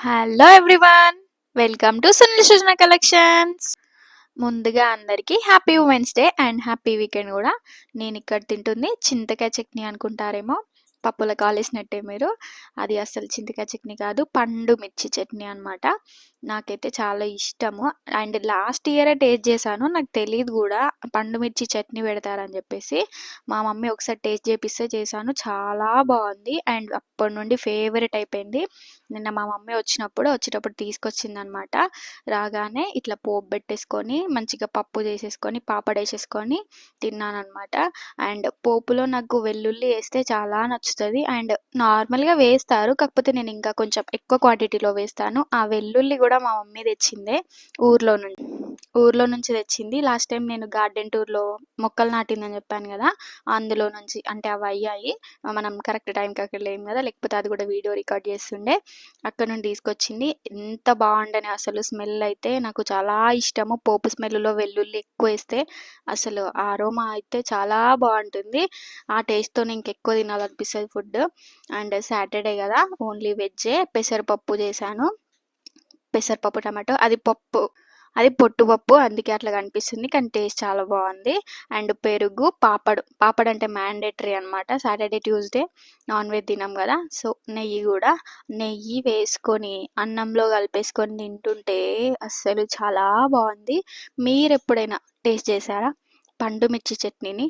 Hello everyone, welcome to Sunil Srujana collections. ముందుగా అందరికీ happy women's day and happy weekend కూడా. నేను ఇక్కడ తింటుంది చింతకాయ చట్నీ అనుకుంటారేమో, పప్పులో కాలేసినట్టే మీరు. అది అసలు చింతకాయ చట్నీ కాదు, పండు మిర్చి చట్నీ అనమాట. నాకైతే చాలా ఇష్టము. అండ్ లాస్ట్ ఇయరే టేస్ట్ చేశాను, నాకు తెలియదు కూడా పండు మిర్చి చట్నీ పెడతారని చెప్పేసి. మా మమ్మీ ఒకసారి టేస్ట్ చేపిస్తే చేశాను, చాలా బాగుంది. అండ్ అప్పటి నుండి ఫేవరెట్ అయిపోయింది. నిన్న మా మమ్మీ వచ్చేటప్పుడు తీసుకొచ్చిందనమాట. రాగానే ఇట్లా పోపు పెట్టేసుకొని మంచిగా పప్పు చేసేసుకొని పాపడేసేసుకొని తిన్నానమాట. అండ్ పోపులో నాకు వెల్లుల్లి వేస్తే చాలా నచ్చుతుంది. అండ్ నార్మల్గా వేస్తారు, కాకపోతే నేను ఇంకా కొంచెం ఎక్కువ క్వాంటిటీలో వేస్తాను. ఆ వెల్లుల్లి కూడా మా మమ్మీ తెచ్చిందే, ఊర్లో నుంచి తెచ్చింది. లాస్ట్ టైం నేను గార్డెన్ టూర్లో మొక్కలు నాటిందని చెప్పాను కదా, అందులో నుంచి అంటే అవి అయ్యాయి. మనం కరెక్ట్ టైంకి అక్కడ లేము కదా, లేకపోతే అది కూడా వీడియో రికార్డ్ చేస్తుండే. అక్కడ నుండి తీసుకొచ్చింది. ఎంత బాగుండని అసలు, స్మెల్ అయితే నాకు చాలా ఇష్టము. పోపు స్మెల్లో వెల్లుల్లి ఎక్కువ వేస్తే అసలు ఆరోమా అయితే చాలా బాగుంటుంది. ఆ టేస్ట్తో ఇంకెక్కువ తినాలనిపిస్తుంది ఫుడ్. అండ్ సాటర్డే కదా, ఓన్లీ వెజ్జే. పెసరపప్పు చేశాను, పెసరపప్పు టమాటో. అది పొట్టుపప్పు, అందుకే అట్లా కనిపిస్తుంది, కానీ టేస్ట్ చాలా బాగుంది. అండ్ పెరుగు, పాపడ్ అంటే మ్యాండేటరీ అనమాట. సాటర్డే ట్యూస్డే నాన్ వెజ్ తినాం కదా, సో నెయ్యి వేసుకొని అన్నంలో కలిపేసుకొని తింటుంటే అస్సలు చాలా బాగుంది. మీరు ఎప్పుడైనా టేస్ట్ చేశారా పండు మిర్చి చట్నీని?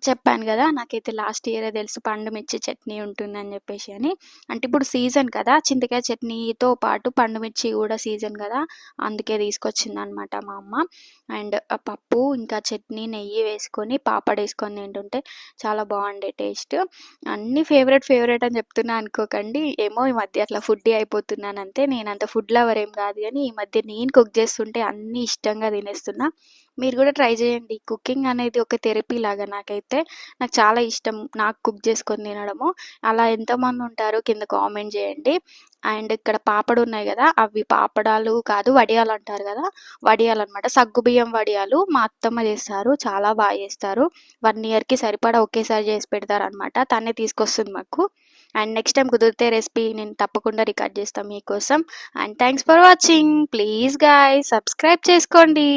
చెప్పాను కదా, నాకైతే లాస్ట్ ఇయరే తెలుసు పండు మిర్చి చట్నీ ఉంటుందని చెప్పేసి అని. అంటే ఇప్పుడు సీజన్ కదా, చింతకాయ చట్నీతో పాటు పండు మిర్చి కూడా సీజన్ కదా, అందుకే తీసుకొచ్చిందనమాట మా అమ్మ. అండ్ ఆ పప్పు ఇంకా చట్నీ నెయ్యి వేసుకొని పాపడేసుకొని తింటుంటే చాలా బాగుండే టేస్ట్. అన్నీ ఫేవరెట్ అని చెప్తున్నా అనుకోకండి, ఏమో ఈ మధ్య అట్లా ఫుడ్డీ అయిపోతున్నాను అంతే. నేను అంత ఫుడ్ లవర్ ఏం కాదు, కానీ ఈ మధ్య నేను కుక్ చేస్తుంటే అన్నీ ఇష్టంగా తినేస్తున్నా. మీరు కూడా ట్రై చేయండి. కుకింగ్ అనేది ఒక థెరపీ లాగా నాకైతే. నాకు చాలా ఇష్టం నాకు కుక్ చేసుకొని తినడము. అలా ఎంతమంది ఉంటారో కింద కామెంట్ చేయండి. అండ్ ఇక్కడ పాపడు ఉన్నాయి కదా, అవి పాపడాలు కాదు, వడియాలు అంటారు కదా, వడియాలు అనమాట. సగ్గుబియ్యం వడియాలు మా అత్తమ్మ చేస్తారు, చాలా బాగా చేస్తారు. 1 ఇయర్కి సరిపడా ఒకేసారి చేసి పెడతారు అనమాట, తనే తీసుకొస్తుంది మాకు. అండ్ నెక్స్ట్ టైం కుదిరితే రెసిపీ నేను తప్పకుండా రికార్డ్ చేస్తాను మీకోసం. And thanks for watching. Please guys subscribe చేసుకోండి.